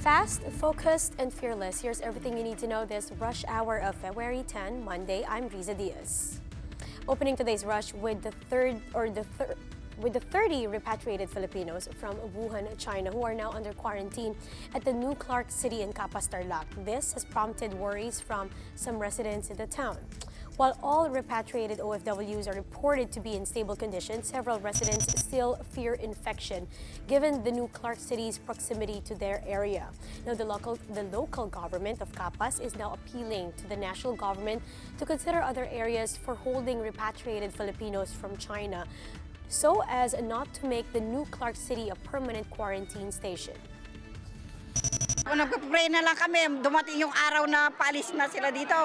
Fast, focused, and fearless. Here's everything you need to know this rush hour of February 10, Monday. I'm Riza Diaz. Opening today's rush with the 30 repatriated Filipinos from Wuhan, China, who are now under quarantine at the new Clark City in Capas, Tarlac. This has prompted worries from some residents in the town. While all repatriated OFWs are reported to be in stable condition, several residents still fear infection, given the new Clark City's proximity to their area. Now, the local government of Capas is now appealing to the national government to consider other areas for holding repatriated Filipinos from China, so as not to make the new Clark City a permanent quarantine station. Nagpapray na lang kami, dumating yung araw na paalis na sila dito.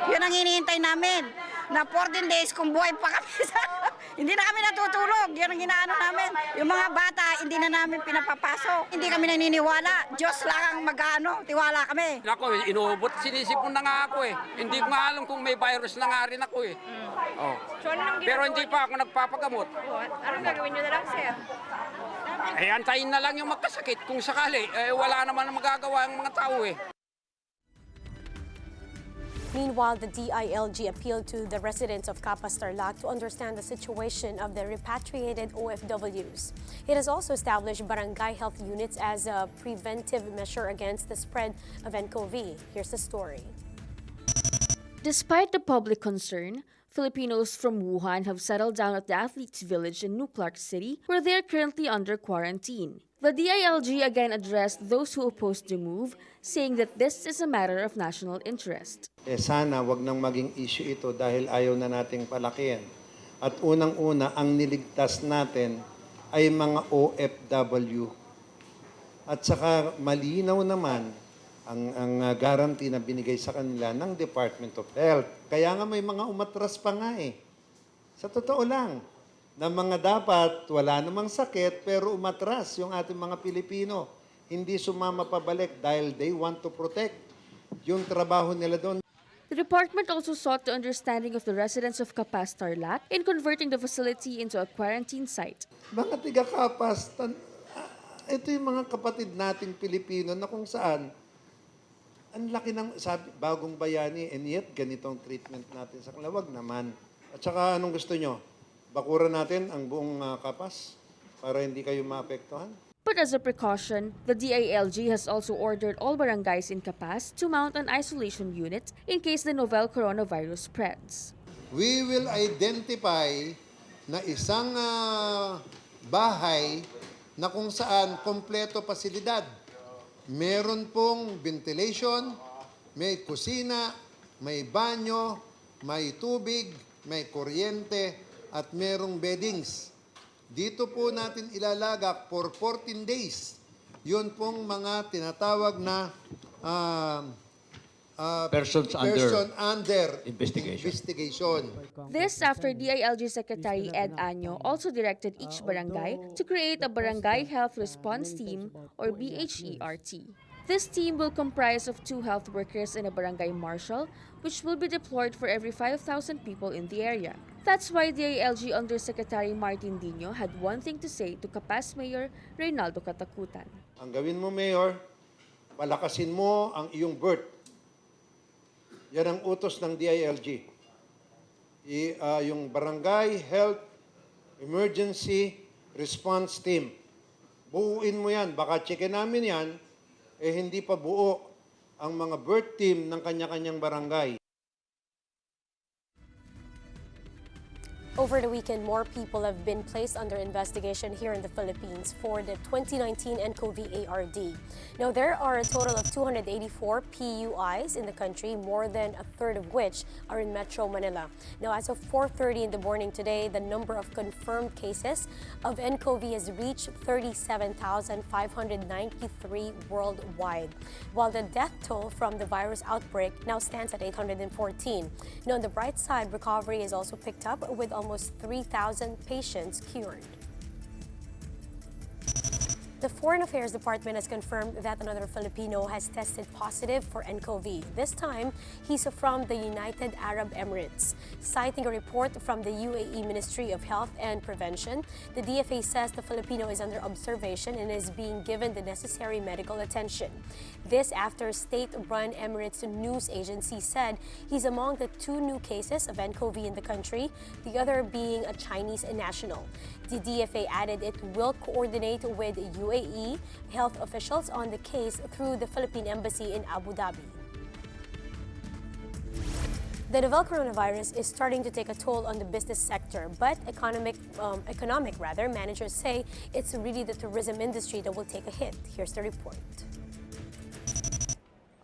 Yun ang hinihintay namin, na 14 days kung buhay pa kami. Hindi na kami natutulog, yun ang ginaano namin. Yung mga bata, hindi na namin pinapapasok. Hindi kami naniniwala, Diyos lang ang mag-ano, tiwala kami. Ako, inuubot, sinisipon na nga ako eh. Hindi ko nga alam kung may virus na nga rin ako eh. Oh. So, Pero hindi pa ako nagpapagamot. Anong gagawin nyo na lang, sir? Antayin na lang yung magkasakit kung sakali. Wala naman ang magagawa ang mga tao eh. Meanwhile, the DILG appealed to the residents of Capas, Tarlac to understand the situation of the repatriated OFWs. It has also established barangay health units as a preventive measure against the spread of nCoV. Here's the story. Despite the public concern, Filipinos from Wuhan have settled down at the Athletes Village in New Clark City, where they are currently under quarantine. The DILG again addressed those who opposed the move, saying that this is a matter of national interest. Sana wag nang maging issue ito dahil ayaw na nating palakihan. At unang-una, ang niligtas natin ay mga OFW. At saka malinaw naman ang guarantee na binigay sa kanila ng Department of Health. Kaya nga may mga umatras pa nga eh. Sa totoo lang, na mga dapat wala namang sakit pero umatras yung ating mga Pilipino. Hindi sumama pabalik dahil they want to protect yung trabaho nila doon. The department also sought the understanding of the residents of Capas, Tarlac in converting the facility into a quarantine site. Mga tiga-Capas, ito yung mga kapatid nating Pilipino na kung saan ang laki ng, sabi, bagong bayani, and yet ganitong treatment natin sa kanila. Wag naman. At saka anong gusto nyo? Bakuran natin ang buong Capas para hindi kayo maapektuhan? But as a precaution, the DILG has also ordered all barangays in Capas to mount an isolation unit in case the novel coronavirus spreads. We will identify na isang bahay na kung saan kompleto pasilidad. Meron pong ventilation, may kusina, may banyo, may tubig, may kuryente, at merong beddings. Dito po natin ilalagak for 14 days. Yun pong mga tinatawag na Person under investigation. This after DILG Secretary Ed Año also directed each barangay to create a Barangay Health Response Team or BHERT. This team will comprise of 2 health workers and a barangay marshal, which will be deployed for every 5,000 people in the area. That's why DILG Undersecretary Martin Dino had one thing to say to Capas Mayor Reynaldo Katakutan. Ang gawin mo, Mayor, palakasin mo ang iyong birth. Yan ang utos ng DILG. Yung Barangay Health Emergency Response Team. Buuin mo yan. Baka checkin namin yan, hindi pa buo ang mga birth team ng kanya-kanyang barangay. Over the weekend, more people have been placed under investigation here in the Philippines for the 2019 nCoV ARD. Now, there are a total of 284 PUIs in the country, more than a third of which are in Metro Manila. Now, as of 4:30 in the morning today, the number of confirmed cases of nCoV has reached 37,593 worldwide, while the death toll from the virus outbreak now stands at 814. Now, on the bright side, recovery is also picked up with almost 3,000 patients cured. The Foreign Affairs Department has confirmed that another Filipino has tested positive for nCoV. This time, he's from the United Arab Emirates. Citing a report from the UAE Ministry of Health and Prevention, the DFA says the Filipino is under observation and is being given the necessary medical attention. This after state-run Emirates news agency said he's among the 2 new cases of nCoV in the country, the other being a Chinese national. The DFA added it will coordinate with UAE health officials on the case through the Philippine Embassy in Abu Dhabi. The novel coronavirus is starting to take a toll on the business sector, but economic managers say it's really the tourism industry that will take a hit. Here's the report.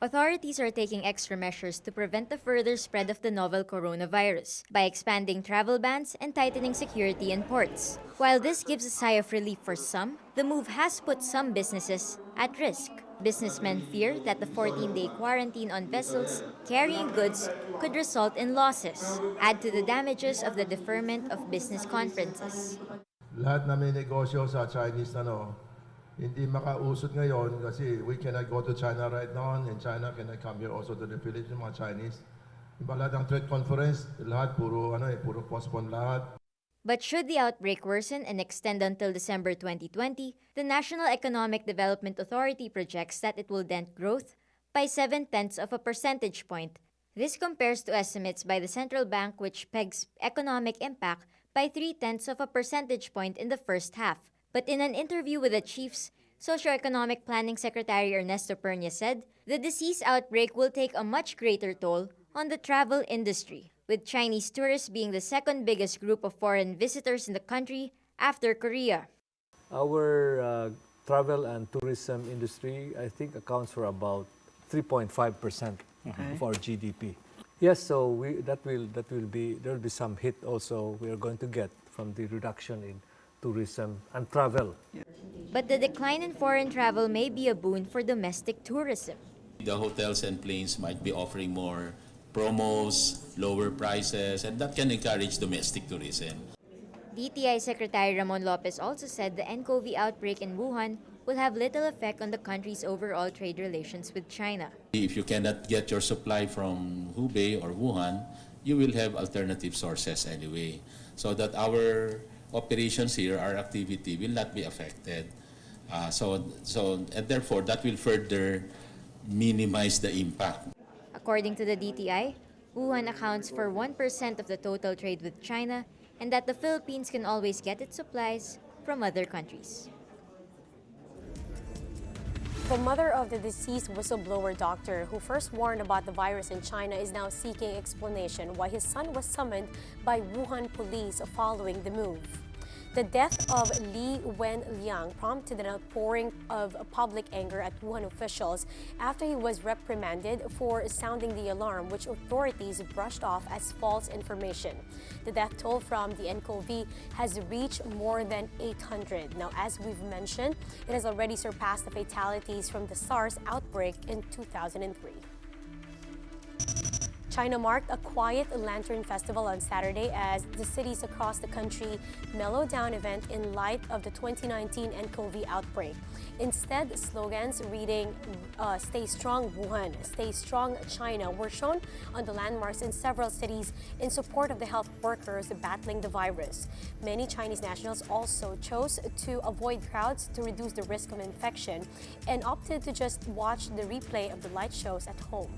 Authorities are taking extra measures to prevent the further spread of the novel coronavirus by expanding travel bans and tightening security in ports. While this gives a sigh of relief for some, the move has put some businesses at risk. Businessmen fear that the 14-day quarantine on vessels carrying goods could result in losses, add to the damages of the deferment of business conferences. Lahat na may negosyo sa Chinese hindi makausot ngayon kasi we cannot go to China right now and China cannot come here also to the Philippines, mga Chinese. Iba lahat ng trade conference, lahat puro postpone lahat. But should the outbreak worsen and extend until December 2020, the National Economic Development Authority projects that it will dent growth by 0.7 of a percentage point. This compares to estimates by the central bank which pegs economic impact by 0.3 of a percentage point in the first half. But in an interview with the Chiefs, Socioeconomic Planning Secretary Ernesto Pernia said the disease outbreak will take a much greater toll on the travel industry, with Chinese tourists being the second biggest group of foreign visitors in the country after Korea. Our travel and tourism industry, I think, accounts for about 3.5% of our GDP. Yes, so there will be some hit also we are going to get from the reduction in tourism and travel. But the decline in foreign travel may be a boon for domestic tourism. The hotels and planes might be offering more promos, lower prices, and that can encourage domestic tourism. DTI Secretary Ramon Lopez also said the nCoV outbreak in Wuhan will have little effect on the country's overall trade relations with China. If you cannot get your supply from Hubei or Wuhan, you will have alternative sources anyway, so that our operations here, our activity will not be affected. And therefore, that will further minimize the impact. According to the DTI, Wuhan accounts for 1% of the total trade with China, and that the Philippines can always get its supplies from other countries. The mother of the deceased whistleblower doctor who first warned about the virus in China is now seeking explanation why his son was summoned by Wuhan police following the move. The death of Li Wenliang prompted an outpouring of public anger at Wuhan officials after he was reprimanded for sounding the alarm, which authorities brushed off as false information. The death toll from the nCoV has reached more than 800. Now, as we've mentioned, it has already surpassed the fatalities from the SARS outbreak in 2003. China marked a quiet lantern festival on Saturday as the cities across the country mellowed down event in light of the 2019 nCoV outbreak. Instead, slogans reading, "Stay strong Wuhan, stay strong China" were shown on the landmarks in several cities in support of the health workers battling the virus. Many Chinese nationals also chose to avoid crowds to reduce the risk of infection and opted to just watch the replay of the light shows at home.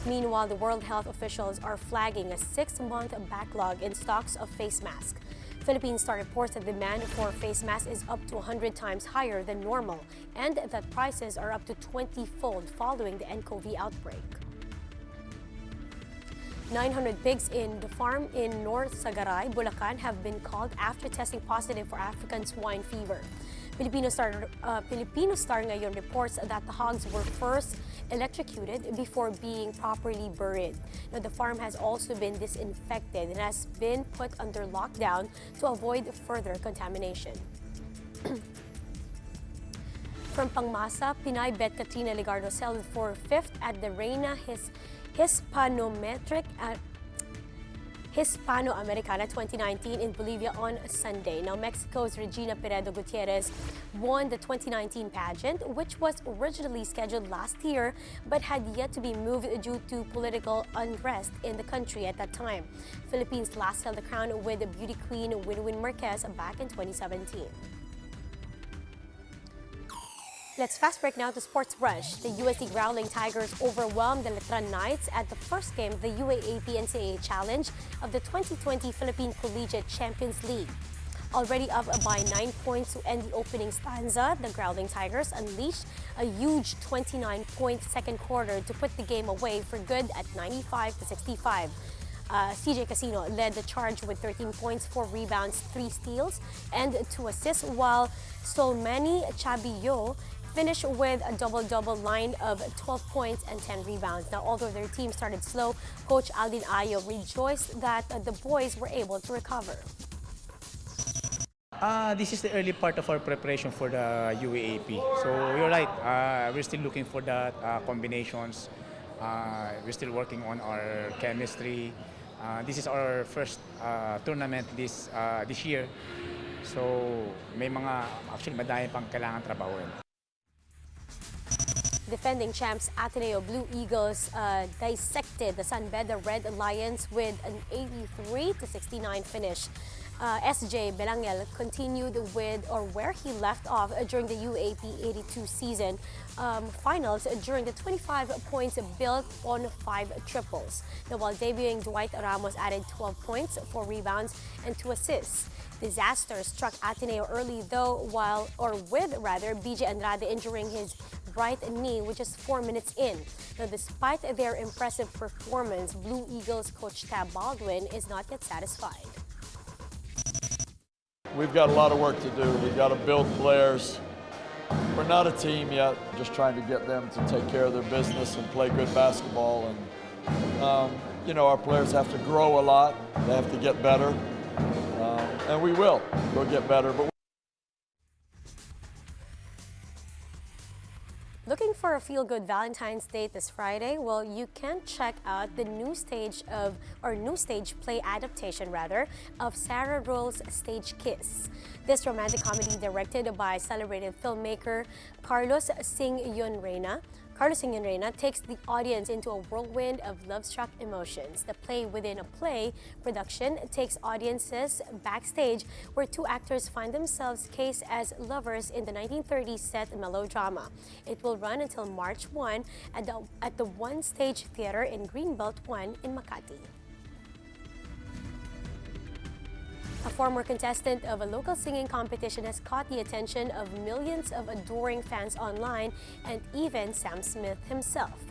Meanwhile, the World Health officials are flagging a 6-month backlog in stocks of face masks. Philippine Star reports that demand for face masks is up to 100 times higher than normal and that prices are up to 20-fold following the nCoV outbreak. 900 pigs in the farm in North Sagaray, Bulacan have been called after testing positive for African swine fever. Filipino Star ngayon reports that the hogs were first electrocuted before being properly buried. Now, the farm has also been disinfected and has been put under lockdown to avoid further contamination. From Pangmasa, Pinay Bet Katrina Ligardo settled Hispano-Americana 2019 in Bolivia on Sunday. Now, Mexico's Regina Peredo Gutierrez won the 2019 pageant, which was originally scheduled last year but had yet to be moved due to political unrest in the country at that time. Philippines last held the crown with beauty queen Winwin Marquez back in 2017. Let's fast break now to Sports Rush. The USD Growling Tigers overwhelmed the Letran Knights at the first game of the UAAP NCAA Challenge of the 2020 Philippine Collegiate Champions League. Already up by 9 points to end the opening stanza, the Growling Tigers unleashed a huge 29-point second quarter to put the game away for good at 95-65. CJ Casino led the charge with 13 points, 4 rebounds, 3 steals, and 2 assists, while Solmani Chabillo finished with a double-double line of 12 points and 10 rebounds. Now, although their team started slow, Coach Aldin Ayo rejoiced that the boys were able to recover. This is the early part of our preparation for the UAAP. So you're right, we're still looking for the combinations. We're still working on our chemistry. This is our first tournament this year. So may actually madami pang kailangan trabahuin. Defending champs Ateneo Blue Eagles dissected the San Beda Red Lions with an 83-69 finish. SJ Belangel continued with where he left off during the UAP 82 season finals during the 25 points built on 5 triples. Now, while debuting, Dwight Ramos added 12 points, 4 rebounds, and 2 assists. Disaster struck Ateneo early though, with BJ Andrade injuring his right knee with just 4 minutes in. Now, despite their impressive performance, Blue Eagles coach Tab Baldwin is not yet satisfied. We've got a lot of work to do. We've got to build players. We're not a team yet, just trying to get them to take care of their business and play good basketball. And, you know, our players have to grow a lot. They have to get better. And we will. We'll get better. But looking for a feel-good Valentine's date this Friday? Well, you can check out the new stage play adaptation of Sarah Roll's Stage Kiss. This romantic comedy, directed by celebrated filmmaker Carlos Sing-Yun Reyna, takes the audience into a whirlwind of love-struck emotions. The play within a play production takes audiences backstage where 2 actors find themselves cast as lovers in the 1930s set melodrama. It will run until March 1 at the One Stage Theater in Greenbelt 1 in Makati. A former contestant of a local singing competition has caught the attention of millions of adoring fans online and even Sam Smith himself.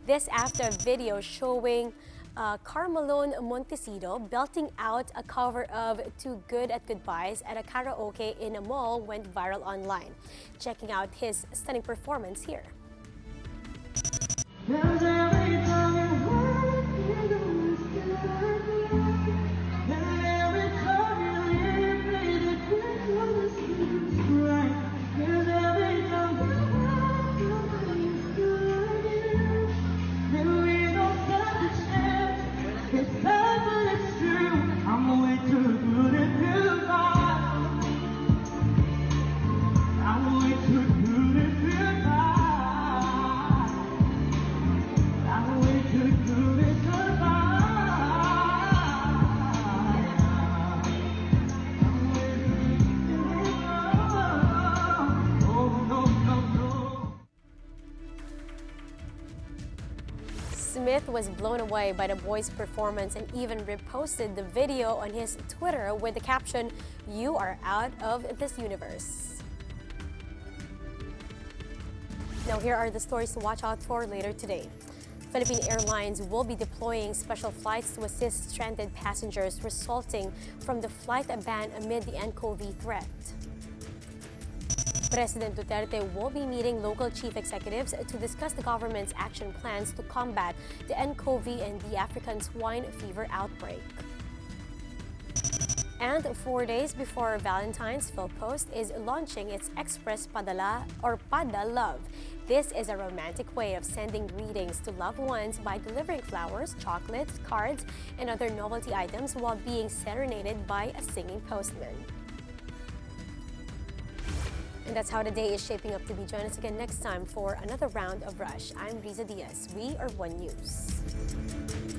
This after a video showing Carmelone Montesido belting out a cover of Too Good at Goodbyes at a karaoke in a mall went viral online. Checking out his stunning performance here. Smith was blown away by the boys' performance and even reposted the video on his Twitter with the caption, "You are out of this universe." Now, here are the stories to watch out for later today. Philippine Airlines will be deploying special flights to assist stranded passengers resulting from the flight ban amid the nCoV threat. President Duterte will be meeting local chief executives to discuss the government's action plans to combat the nCoV and the African swine fever outbreak. And 4 days before Valentine's, Philpost is launching its Express Padala or Pada Love. This is a romantic way of sending greetings to loved ones by delivering flowers, chocolates, cards, and other novelty items while being serenaded by a singing postman. And that's how the day is shaping up to be. Join us again next time for another round of Rush. I'm Riza Diaz. We are One News.